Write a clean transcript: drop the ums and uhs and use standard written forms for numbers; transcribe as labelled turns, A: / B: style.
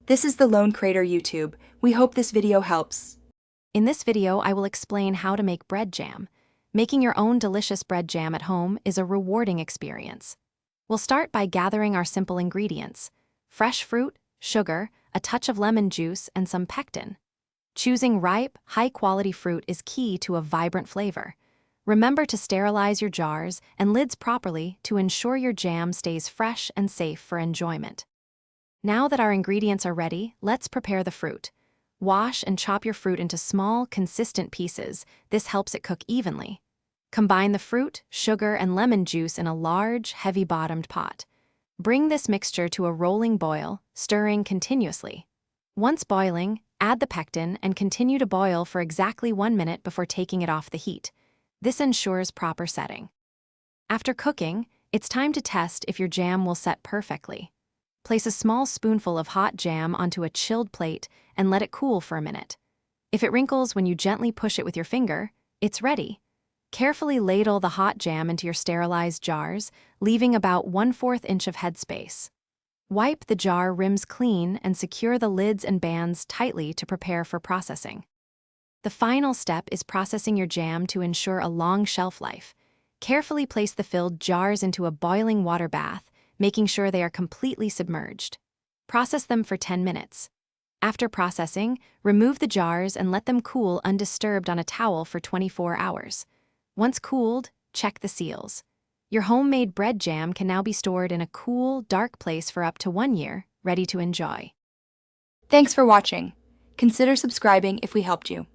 A: This is the Lone Crater YouTube. We hope this video helps.
B: In this video, I will explain how to make bread jam. Making your own delicious bread jam at home is a rewarding experience. We'll start by gathering our simple ingredients: fresh fruit, sugar, a touch of lemon juice, and some pectin. Choosing ripe, high-quality fruit is key to a vibrant flavor. Remember to sterilize your jars and lids properly to ensure your jam stays fresh and safe for enjoyment. Now that our ingredients are ready, let's prepare the fruit. Wash and chop your fruit into small, consistent pieces. This helps it cook evenly. Combine the fruit, sugar, and lemon juice in a large, heavy-bottomed pot. Bring this mixture to a rolling boil, stirring continuously. Once boiling, add the pectin and continue to boil for exactly 1 minute before taking it off the heat. This ensures proper setting. After cooking, it's time to test if your jam will set perfectly. Place a small spoonful of hot jam onto a chilled plate and let it cool for a minute. If it wrinkles when you gently push it with your finger, it's ready. Carefully ladle the hot jam into your sterilized jars, leaving about 1/4 inch of headspace. Wipe the jar rims clean and secure the lids and bands tightly to prepare for processing. The final step is processing your jam to ensure a long shelf life. Carefully place the filled jars into a boiling water bath, making sure they are completely submerged. Process them for 10 minutes. After processing, remove the jars and let them cool undisturbed on a towel for 24 hours. Once cooled, check the seals. Your homemade bread jam can now be stored in a cool, dark place for up to 1 year, ready to enjoy.
A: Thanks for watching. Consider subscribing if we helped you.